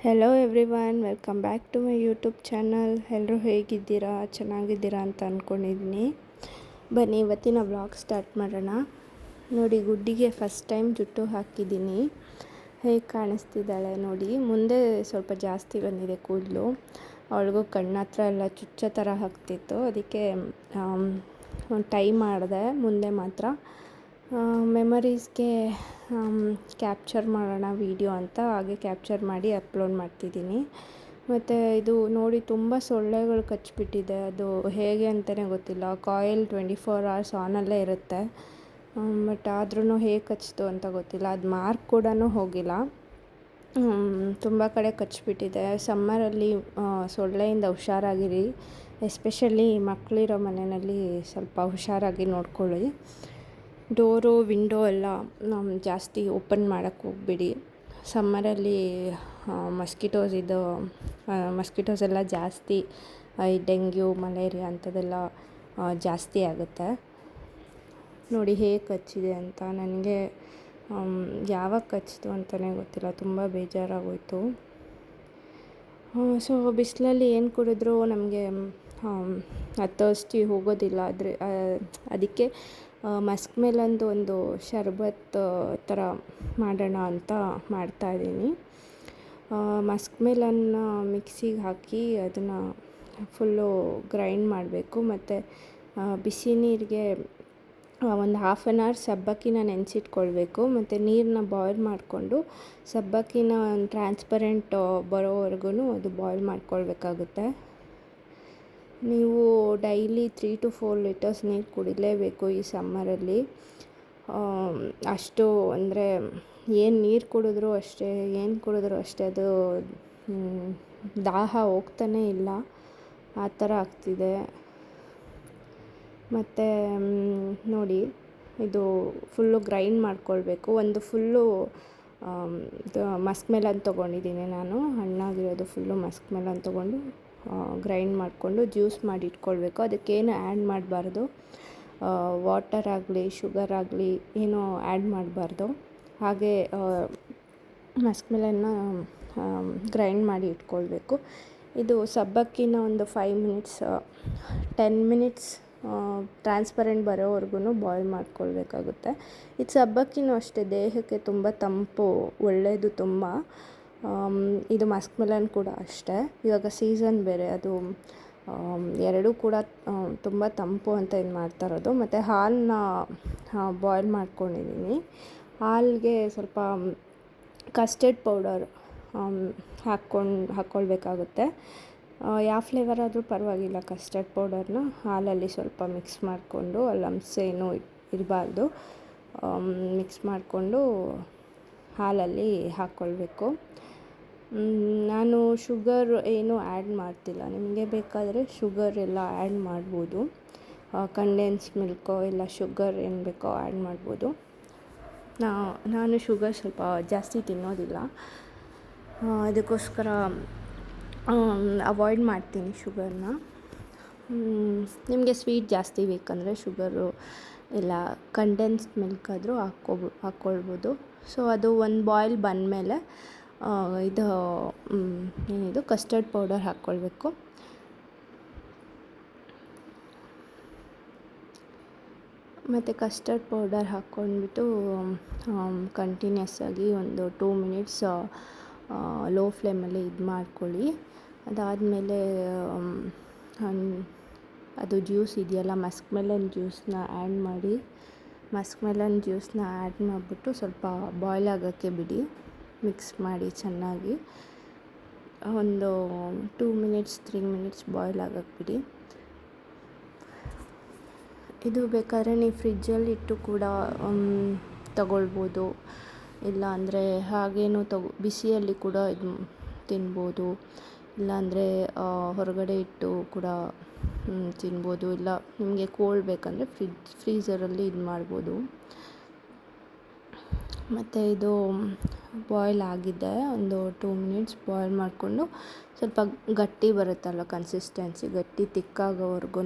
Hello everyone, welcome back to my YouTube channel. ಎಲ್ಲರೂ ಹೇಗಿದ್ದೀರಾ? ಚೆನ್ನಾಗಿದ್ದೀರಾ ಅಂತ ಅಂದ್ಕೊಂಡಿದ್ದೀನಿ. ಬನ್ನಿ ಇವತ್ತಿನ ವ್ಲಾಗ್ ಸ್ಟಾರ್ಟ್ ಮಾಡೋಣ. ನೋಡಿ, ಗುಡ್ಡಿಗೆ ಫಸ್ಟ್ ಟೈಮ್ ಜುಟ್ಟು ಹಾಕಿದ್ದೀನಿ. ಹೇಗೆ ಕಾಣಿಸ್ತಿದ್ದಾಳೆ ನೋಡಿ. ಮುಂದೆ ಸ್ವಲ್ಪ ಜಾಸ್ತಿ ಬಂದಿದೆ ಕೂದಲು. ಅವಳಿಗೂ ಕಣ್ಣ ಹತ್ರ ಎಲ್ಲ ಚುಚ್ಚೋ ಥರ ಆಗ್ತಿತ್ತು. ಅದಕ್ಕೆ ಒಂದು ಟೈಮ್ ಮಾಡಿದೆ. ಮುಂದೆ ಮಾತ್ರ ಮೆಮರೀಸ್ಗೆ ಕ್ಯಾಪ್ಚರ್ ಮಾಡೋಣ ವೀಡಿಯೋ ಅಂತ ಹಾಗೆ ಕ್ಯಾಪ್ಚರ್ ಮಾಡಿ ಅಪ್ಲೋಡ್ ಮಾಡ್ತಿದ್ದೀನಿ. ಮತ್ತು ಇದು ನೋಡಿ, ತುಂಬ ಸೊಳ್ಳೆಗಳು ಕಚ್ಚಿಬಿಟ್ಟಿದೆ. ಅದು ಹೇಗೆ ಅಂತಲೇ ಗೊತ್ತಿಲ್ಲ. ಕಾಯಿಲ್ 24 hours ಆನಲ್ಲೇ ಇರುತ್ತೆ. ಬಟ್ ಆದ್ರೂ ಹೇಗೆ ಕಚ್ಚಿತು ಅಂತ ಗೊತ್ತಿಲ್ಲ. ಅದು ಮಾರ್ಕ್ ಕೂಡ ಹೋಗಿಲ್ಲ. ತುಂಬ ಕಡೆ ಕಚ್ಚಿಬಿಟ್ಟಿದೆ. ಸಮ್ಮರಲ್ಲಿ ಸೊಳ್ಳೆಯಿಂದ ಹುಷಾರಾಗಿರಿ. ಎಸ್ಪೆಷಲಿ ಮಕ್ಕಳಿರೋ ಮನೆಯಲ್ಲಿ ಸ್ವಲ್ಪ ಹುಷಾರಾಗಿ ನೋಡ್ಕೊಳ್ಳಿ. ಡೋರು ವಿಂಡೋ ಎಲ್ಲ ಜಾಸ್ತಿ ಓಪನ್ ಮಾಡೋಕ್ಕೆ ಹೋಗ್ಬಿಡಿ. ಸಮ್ಮರಲ್ಲಿ ಮಸ್ಕಿಟೋಸ್ ಎಲ್ಲ ಜಾಸ್ತಿ, ಈ ಡೆಂಗ್ಯೂ, ಮಲೇರಿಯಾ ಅಂಥದ್ದೆಲ್ಲ ಜಾಸ್ತಿ ಆಗುತ್ತೆ. ನೋಡಿ ಹೇಗೆ ಕಚ್ಚಿದೆ ಅಂತ. ನನಗೆ ಯಾವಾಗ ಕಚ್ಚಿತು ಅಂತಲೇ ಗೊತ್ತಿಲ್ಲ. ತುಂಬ ಬೇಜಾರಾಗೋಯಿತು. ಸೊ ಬಿಸಿಲಲ್ಲಿ ಏನು ಕುಡಿದ್ರೂ ನಮಗೆ ಥರ್ಸ್ಟಿ ಹೋಗೋದಿಲ್ಲ. ಅದಕ್ಕೆ ಮಸ್ಕ್ ಮೆಲನ್ದು ಒಂದು ಶರ್ಬತ್ ಥರ ಮಾಡೋಣ ಅಂತ ಮಾಡ್ತಾಯಿದ್ದೀನಿ. ಮಸ್ಕ್ ಮೆಲನ್ನ ಮಿಕ್ಸಿಗೆ ಹಾಕಿ ಅದನ್ನು ಫುಲ್ಲು ಗ್ರೈಂಡ್ ಮಾಡಬೇಕು. ಮತ್ತು ಬಿಸಿ ನೀರಿಗೆ ಒಂದು 1/2 hour ಸಬ್ಬಕ್ಕಿನ ನೆನೆಸಿಟ್ಕೊಳ್ಬೇಕು. ಮತ್ತು ನೀರನ್ನ ಬಾಯ್ಲ್ ಮಾಡಿಕೊಂಡು ಸಬ್ಬಕ್ಕಿನ ಟ್ರಾನ್ಸ್ಪರೆಂಟ್ ಬರೋವರೆಗೂ ಅದು ಬಾಯ್ಲ್ ಮಾಡ್ಕೊಳ್ಬೇಕಾಗುತ್ತೆ. ನೀವು ಡೈಲಿ 3 to 4 liters ನೀರು ಕುಡಿಲೇಬೇಕು ಈ ಸಮ್ಮರಲ್ಲಿ. ಅಷ್ಟು ಅಂದರೆ ಏನು ನೀರು ಕುಡಿದ್ರೂ ಅಷ್ಟೇ ಅದು ದಾಹ ಹೋಗ್ತಾನೇ ಇಲ್ಲ, ಆ ಥರ ಆಗ್ತಿದೆ. ಮತ್ತು ನೋಡಿ, ಇದು ಫುಲ್ಲು ಗ್ರೈಂಡ್ ಮಾಡ್ಕೊಳ್ಬೇಕು. ಒಂದು ಫುಲ್ಲು ಮಸ್ಕ್ ಮೆಲನ್ ತೊಗೊಂಡಿದ್ದೀನಿ ನಾನು. ಹಣ್ಣಾಗಿರೋದು ಫುಲ್ಲು ಮಸ್ಕ್ ಮೆಲನ್ ತೊಗೊಂಡು ಗ್ರೈಂಡ್ ಮಾಡಿಕೊಂಡು ಜ್ಯೂಸ್ ಮಾಡಿ ಇಟ್ಕೊಳ್ಬೇಕು. ಅದಕ್ಕೇನು ಆ್ಯಡ್ ಮಾಡಬಾರ್ದು. ವಾಟರ್ ಆಗಲಿ ಶುಗರ್ ಆಗಲಿ ಏನೂ ಆ್ಯಡ್ ಮಾಡಬಾರ್ದು. ಹಾಗೆ ಮಸ್ಕ್ ಮೆಲನ್ನ ಗ್ರೈಂಡ್ ಮಾಡಿ ಇಟ್ಕೊಳ್ಬೇಕು. ಇದು ಸಬ್ಬಕ್ಕಿನ ಒಂದು 5 minutes 10 minutes ಟ್ರಾನ್ಸ್ಪರೆಂಟ್ ಬರೋವರೆಗೂ ಬಾಯ್ಲ್ ಮಾಡ್ಕೊಳ್ಬೇಕಾಗುತ್ತೆ. ಇದು ಸಬ್ಬಕ್ಕಿನೂ ಅಷ್ಟೇ, ದೇಹಕ್ಕೆ ತುಂಬ ತಂಪು, ಒಳ್ಳೆಯದು ತುಂಬ. ಇದು ಮಸ್ಕ್ ಮೆಲನ್ ಕೂಡ ಅಷ್ಟೇ. ಇವಾಗ ಸೀಸನ್ ಬೇರೆ, ಅದು ಎರಡೂ ಕೂಡ ತುಂಬ ತಂಪು ಅಂತ ಇದು ಮಾಡ್ತಾ ಇರೋದು. ಮತ್ತು ಹಾಲನ್ನ ಬಾಯ್ಲ್ ಮಾಡ್ಕೊಂಡಿದ್ದೀನಿ. ಹಾಲಿಗೆ ಸ್ವಲ್ಪ ಕಸ್ಟರ್ಡ್ ಪೌಡರ್ ಹಾಕ್ಕೊಳ್ಬೇಕಾಗುತ್ತೆ. ಯಾವ ಫ್ಲೇವರ್ ಆದರೂ ಪರವಾಗಿಲ್ಲ. ಕಸ್ಟರ್ಡ್ ಪೌಡರ್ನ ಹಾಲಲ್ಲಿ ಸ್ವಲ್ಪ ಮಿಕ್ಸ್ ಮಾಡಿಕೊಂಡು, ಲಮ್ಸ್ ಏನೂ ಇರಬಾರ್ದು, ಮಿಕ್ಸ್ ಮಾಡಿಕೊಂಡು ಹಾಲಲ್ಲಿ ಹಾಕ್ಕೊಳ್ಬೇಕು. ನಾನು ಶುಗರ್ ಏನೂ ಆ್ಯಡ್ ಮಾಡ್ತಿಲ್ಲ. ನಿಮಗೆ ಬೇಕಾದರೆ ಶುಗರ್ ಎಲ್ಲ ಆ್ಯಡ್ ಮಾಡ್ಬೋದು. ಕಂಡೆನ್ಸ್ ಮಿಲ್ಕೋ ಇಲ್ಲ ಶುಗರ್ ಏನು ಬೇಕೋ ಆ್ಯಡ್ ಮಾಡ್ಬೋದು. ನಾನು ಶುಗರ್ ಸ್ವಲ್ಪ ಜಾಸ್ತಿ ತಿನ್ನೋದಿಲ್ಲ, ಅದಕ್ಕೋಸ್ಕರ ಅವಾಯ್ಡ್ ಮಾಡ್ತೀನಿ ಶುಗರ್ನ. ನಿಮಗೆ ಸ್ವೀಟ್ ಜಾಸ್ತಿ ಬೇಕಂದರೆ ಶುಗರು ಇಲ್ಲ ಕಂಡೆನ್ಸ್ಡ್ ಮಿಲ್ಕ್ ಆದರೂ ಹಾಕ್ಕೊಳ್ಬೋದು. ಸೊ ಅದು ಒಂದು ಬಾಯ್ಲ್ ಬಂದಮೇಲೆ ಏನಿದು ಕಸ್ಟರ್ಡ್ ಪೌಡರ್ ಹಾಕ್ಕೊಳ್ಬೇಕು. ಮತ್ತು ಕಸ್ಟರ್ಡ್ ಪೌಡರ್ ಹಾಕ್ಕೊಂಡ್ಬಿಟ್ಟು ಕಂಟಿನ್ಯೂಸ್ ಆಗಿ ಒಂದು 2 minutes ಲೋ ಫ್ಲೇಮಲ್ಲಿ ಇದು ಮಾಡ್ಕೊಳ್ಳಿ. ಅದಾದಮೇಲೆ ಅದು ಜ್ಯೂಸ್ ಇದೆಯಲ್ಲ, ಮಸ್ಕ್ ಮೆಲನ್ ಜ್ಯೂಸನ್ನ ಆ್ಯಡ್ ಮಾಡಿ. ಮಸ್ಕ್ ಮೆಲನ್ ಜ್ಯೂಸನ್ನ ಆ್ಯಡ್ ಮಾಡಿಬಿಟ್ಟು ಸ್ವಲ್ಪ ಬಾಯ್ಲ್ ಆಗೋಕ್ಕೆ ಬಿಡಿ. ಮಿಕ್ಸ್ ಮಾಡಿ ಚೆನ್ನಾಗಿ ಒಂದು 2 minutes 3 minutes ಬಾಯ್ಲ್ ಆಗೋಕ್ಕೆ ಬಿಡಿ. ಇದು ಬೇಕಾದ್ರೆ ನೀವು ಫ್ರಿಜ್ಜಲ್ಲಿ ಇಟ್ಟು ಕೂಡ ತಗೊಳ್ಬೋದು. ಇಲ್ಲ ಅಂದರೆ ಹಾಗೇನೂ ಬಿಸಿಯಲ್ಲಿ ಕೂಡ ಇದು ತಿನ್ಬೋದು. ಇಲ್ಲಾಂದರೆ ಹೊರಗಡೆ ಇಟ್ಟು ಕೂಡ ತಿನ್ಬೋದು. ಇಲ್ಲ ನಿಮಗೆ ಕೋಲ್ಡ್ ಬೇಕಂದರೆ ಫ್ರೀಝರಲ್ಲಿ ಇದು ಮಾಡ್ಬೋದು. ಮತ್ತು ಇದು ಬಾಯ್ಲ್ ಆಗಿದೆ. ಒಂದು 2 minutes ಬಾಯ್ಲ್ ಮಾಡಿಕೊಂಡು ಸ್ವಲ್ಪ ಗಟ್ಟಿ ಬರುತ್ತಲ್ಲ ಕನ್ಸಿಸ್ಟೆನ್ಸಿ, ಗಟ್ಟಿ ತಿಕ್ಕಾಗೋವರೆಗೂ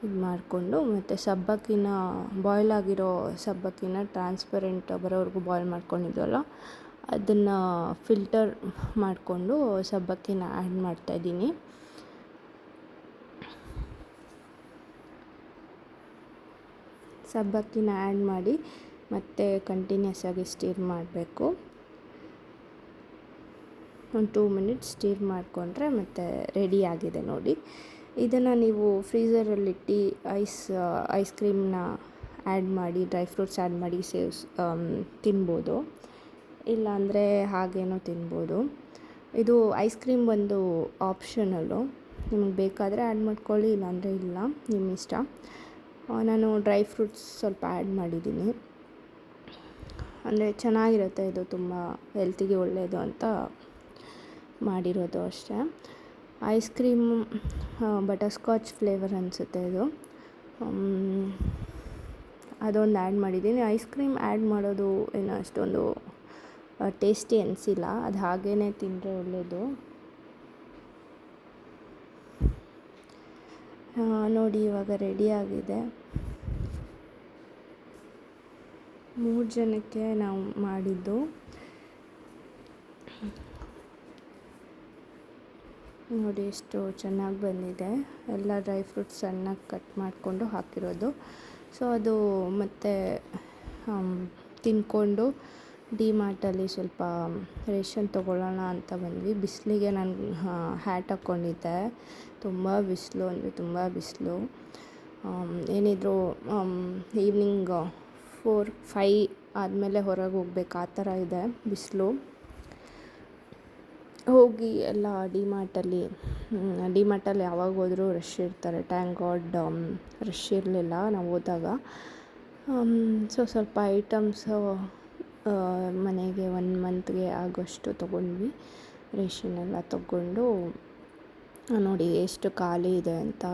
ಇದು ಮಾಡಿಕೊಂಡು, ಮತ್ತು ಸಬ್ಬಕ್ಕಿನ ಬಾಯ್ಲ್ ಆಗಿರೋ ಸಬ್ಬಕ್ಕಿನ ಟ್ರಾನ್ಸ್ಪರೆಂಟ್ ಬರೋವರೆಗೂ ಬಾಯ್ಲ್ ಮಾಡ್ಕೊಂಡಿದ್ವಲ್ಲ ಅದನ್ನು ಫಿಲ್ಟರ್ ಮಾಡಿಕೊಂಡು ಸಬ್ಬಕ್ಕಿನ ಆ್ಯಡ್ ಮಾಡ್ತಾಯಿದ್ದೀನಿ. ಸಬ್ಬಕ್ಕಿನ ಆ್ಯಡ್ ಮಾಡಿ ಮತ್ತು ಕಂಟಿನ್ಯೂಸ್ ಆಗಿ ಸ್ಟೀರ್ ಮಾಡಬೇಕು. ಒಂದು 2 ಮಿನಿಟ್ಸ್ ಸ್ಟೀರ್ ಮಾಡಿಕೊಂಡ್ರೆ ಮತ್ತು ರೆಡಿ ಆಗಿದೆ ನೋಡಿ. ಇದನ್ನು ನೀವು ಫ್ರೀಝರಲ್ಲಿಟ್ಟು ಐಸ್ ಕ್ರೀಮ್ನ ಆ್ಯಡ್ ಮಾಡಿ, ಡ್ರೈ ಫ್ರೂಟ್ಸ್ ಆ್ಯಡ್ ಮಾಡಿ ತಿನ್ಬೋದು. ಇಲ್ಲಾಂದರೆ ಹಾಗೇನೂ ತಿನ್ಬೋದು. ಇದು ಐಸ್ ಕ್ರೀಮ್ ಒಂದು ಆಪ್ಷನಲ್ಲು, ನಿಮಗೆ ಬೇಕಾದರೆ ಆ್ಯಡ್ ಮಾಡ್ಕೊಳ್ಳಿ, ಇಲ್ಲಾಂದರೆ ಇಲ್ಲ, ನಿಮ್ಮ ಇಷ್ಟ. ನಾನು ಡ್ರೈ ಫ್ರೂಟ್ಸ್ ಸ್ವಲ್ಪ ಆ್ಯಡ್ ಮಾಡಿದ್ದೀನಿ. ಅಂದರೆ ಚೆನ್ನಾಗಿರುತ್ತೆ, ಇದು ತುಂಬ ಹೆಲ್ತಿಗೆ ಒಳ್ಳೆಯದು ಅಂತ ಮಾಡಿರೋದು ಅಷ್ಟೇ. ಐಸ್ ಕ್ರೀಮ್ ಬಟರ್ಸ್ಕಾಚ್ ಫ್ಲೇವರ್ ಅನಿಸುತ್ತೆ ಇದು, ಅದೊಂದು ಆ್ಯಡ್ ಮಾಡಿದ್ದೀನಿ. ಐಸ್ ಕ್ರೀಮ್ ಆ್ಯಡ್ ಮಾಡೋದು ಏನೋ ಅಷ್ಟೊಂದು ಟೇಸ್ಟಿ ಅನಿಸಿಲ್ಲ, ಅದು ಹಾಗೇ ತಿಂದರೆ ಒಳ್ಳೆಯದು. ನೋಡಿ ಇವಾಗ ರೆಡಿಯಾಗಿದೆ. 3 ಜನಕ್ಕೆ ನಾವು ಮಾಡಿದ್ದು. ನೋಡಿ ಎಷ್ಟು ಚೆನ್ನಾಗಿ ಬಂದಿದೆ. ಎಲ್ಲ ಡ್ರೈ ಫ್ರೂಟ್ಸ್ ಸಣ್ಣಗೆ ಕಟ್ ಮಾಡಿಕೊಂಡು ಹಾಕಿರೋದು. ಸೊ ಅದು ಮತ್ತು ತಿಂದ್ಕೊಂಡು ಡಿಮಾರ್ಟಲ್ಲಿ ಸ್ವಲ್ಪ ರೇಷನ್ ತೊಗೊಳ್ಳೋಣ ಅಂತ ಬಂದ್ವಿ. ಬಿಸಿಲಿಗೆ ನಾನು ಹ್ಯಾಟ್ ಹಾಕ್ಕೊಂಡಿದ್ದೆ, ತುಂಬ ಬಿಸಿಲು ಅಂದರೆ ತುಂಬ ಬಿಸಿಲು. ಏನಿದ್ರು ಈವ್ನಿಂಗ್ 4-5 ಆದಮೇಲೆ ಹೊರಗೆ ಹೋಗ್ಬೇಕು, ಆ ಥರ ಇದೆ ಬಿಸಿಲು. ಹೋಗಿ ಎಲ್ಲ ಡಿಮಾರ್ಟಲ್ಲಿ ಯಾವಾಗ ಹೋದರೂ ರಶ್ ಇರ್ತಾರೆ. ಥ್ಯಾಂಕ್ ಗಾಡ್ ರಶ್ ಇರಲಿಲ್ಲ ನಾವು ಹೋದಾಗ. ಸೊ ಸ್ವಲ್ಪ ಐಟಮ್ಸು ಮನೆಗೆ 1 ಮಂತ್ಗೆ ಆಗೋಷ್ಟು ತೊಗೊಂಡ್ವಿ. ರೇಷನೆಲ್ಲ ತೊಗೊಂಡು ನೋಡಿ ಎಷ್ಟು ಖಾಲಿ ಇದೆ ಅಂತ.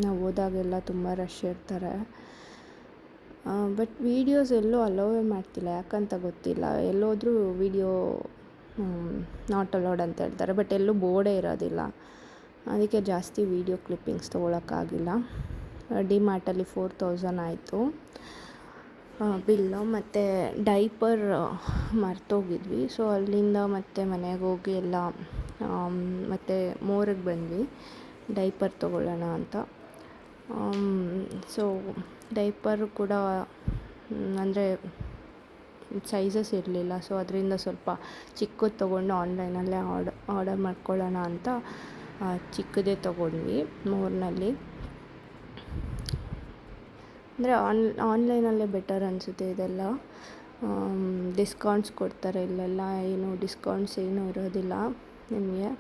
ನಾವು ಹೋದಾಗೆಲ್ಲ ತುಂಬ ರಶ್ ಇರ್ತಾರೆ. ಬಟ್ ವೀಡಿಯೋಸ್ ಎಲ್ಲೂ ಅಲೋವೇ ಮಾಡ್ತಿಲ್ಲ, ಯಾಕಂತ ಗೊತ್ತಿಲ್ಲ. ಎಲ್ಲೋದ್ರೂ ವೀಡಿಯೋ ನಾಟ್ ಅಲೌಡ್ ಅಂತ ಹೇಳ್ತಾರೆ, ಬಟ್ ಎಲ್ಲೂ ಬೋರ್ಡೇ ಇರೋದಿಲ್ಲ. ಅದಕ್ಕೆ ಜಾಸ್ತಿ ವೀಡಿಯೋ ಕ್ಲಿಪ್ಪಿಂಗ್ಸ್ ತೊಗೊಳಕ್ಕಾಗಿಲ್ಲ. ಡಿಮಾರ್ಟಲ್ಲಿ 4000 ಆಯಿತು ಬಿಲ್ಲು. ಮತ್ತು ಡೈಪರ್ ಮರ್ತೋಗಿದ್ವಿ. ಸೊ ಅಲ್ಲಿಂದ ಮತ್ತೆ ಮನೆಗೆ ಹೋಗಿ ಎಲ್ಲ ಮತ್ತು ಮೋರಿಗೆ ಬಂದ್ವಿ ಡೈಪರ್ ತೊಗೊಳ್ಳೋಣ ಅಂತ. ಸೊ ಡೈಪರ್ ಕೂಡ ಅಂದರೆ ಸೈಜಸ್ ಇರಲಿಲ್ಲ. ಸೊ ಅದರಿಂದ ಸ್ವಲ್ಪ ಚಿಕ್ಕದು ತೊಗೊಂಡು ಆನ್ಲೈನಲ್ಲೇ ಆರ್ಡರ್ ಮಾಡ್ಕೊಳ್ಳೋಣ ಅಂತ ಚಿಕ್ಕದೇ ತೊಗೊಂಡ್ವಿ ಮೋರ್ನಲ್ಲಿ. ಅಂದರೆ ಆನ್ಲೈನಲ್ಲೇ ಬೆಟರ್ ಅನಿಸುತ್ತೆ ಇದೆಲ್ಲ. ಡಿಸ್ಕೌಂಟ್ಸ್ ಕೊಡ್ತಾರೆ, ಇಲ್ಲೆಲ್ಲ ಏನು ಡಿಸ್ಕೌಂಟ್ಸ್ ಏನೂ ಇರೋದಿಲ್ಲ ನಿಮಗೆ.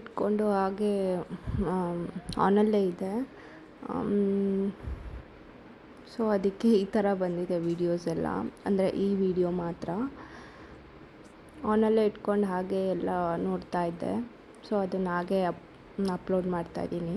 ಇಟ್ಕೊಂಡು ಹಾಗೆ ಆನಲ್ಲೇ ಇದೆ. ಸೊ ಅದಕ್ಕೆ ಈ ಥರ ಬಂದಿದೆ ವೀಡಿಯೋಸ್ ಎಲ್ಲ, ಅಂದರೆ ಈ ವಿಡಿಯೋ ಮಾತ್ರ ಆನಲ್ಲೇ ಇಟ್ಕೊಂಡು ಹಾಗೆ ಎಲ್ಲ ನೋಡ್ತಾ ಇದ್ದೆ. ಸೊ ಅದನ್ನು ಹಾಗೆ ಅಪ್ಲೋಡ್ ಮಾಡ್ತಾಯಿದ್ದೀನಿ.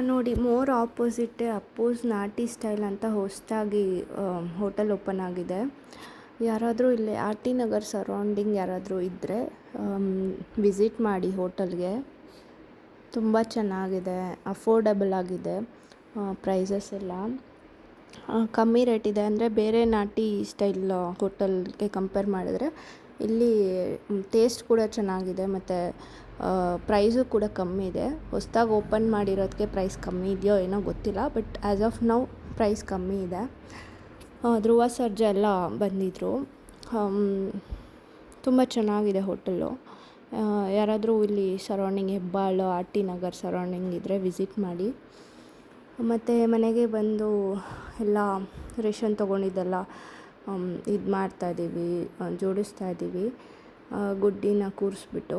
ನೋಡಿ, ಮೋರ್ ಆಪೋಸಿಟ್ಟೇ ಅಪ್ಪೂಸ್ ನಾಟಿ ಸ್ಟೈಲ್ ಅಂತ ಹೊಸದಾಗಿ ಹೋಟೆಲ್ ಓಪನ್ ಆಗಿದೆ. ಯಾರಾದರೂ ಇಲ್ಲಿ ಆರ್ ಟಿ ನಗರ್ ಸರೌಂಡಿಂಗ್ ಯಾರಾದರೂ ಇದ್ದರೆ ವಿಸಿಟ್ ಮಾಡಿ ಹೋಟೆಲ್ಗೆ. ತುಂಬ ಚೆನ್ನಾಗಿದೆ, ಅಫೋರ್ಡಬಲ್ ಆಗಿದೆ, ಪ್ರೈಸಸ್ ಎಲ್ಲ ಕಮ್ಮಿ ರೇಟ್ ಇದೆ. ಅಂದರೆ ಬೇರೆ ನಾಟಿ ಸ್ಟೈಲ್ ಹೋಟೆಲ್ಗೆ ಕಂಪೇರ್ ಮಾಡಿದ್ರೆ ಇಲ್ಲಿ ಟೇಸ್ಟ್ ಕೂಡ ಚೆನ್ನಾಗಿದೆ ಮತ್ತು ಪ್ರೈಸು ಕೂಡ ಕಮ್ಮಿ ಇದೆ. ಹೊಸ್ದಾಗಿ ಓಪನ್ ಮಾಡಿರೋದಕ್ಕೆ ಪ್ರೈಸ್ ಕಮ್ಮಿ ಇದೆಯೋ ಏನೋ ಗೊತ್ತಿಲ್ಲ, but as of now price ಕಮ್ಮಿ ಇದೆ. ಧ್ರುವ ಸರ್ಜಾ ಎಲ್ಲ ಬಂದಿದ್ದರು. ತುಂಬ ಚೆನ್ನಾಗಿದೆ ಹೋಟೆಲ್ಲು. ಯಾರಾದರೂ ಇಲ್ಲಿ surrounding Hebbal, R T Nagar surrounding ಇದ್ದರೆ ವಿಸಿಟ್ ಮಾಡಿ. ಮತ್ತು ಮನೆಗೆ ಬಂದು ಎಲ್ಲ ರೇಷನ್ ತೊಗೊಂಡಿದ್ದೆಲ್ಲ ಇದು ಮಾಡ್ತಾಯಿದ್ದೀವಿ, ಜೋಡಿಸ್ತಾ ಇದ್ದೀವಿ ಗುಡ್ಡಿನ ಕೂರಿಸ್ಬಿಟ್ಟು.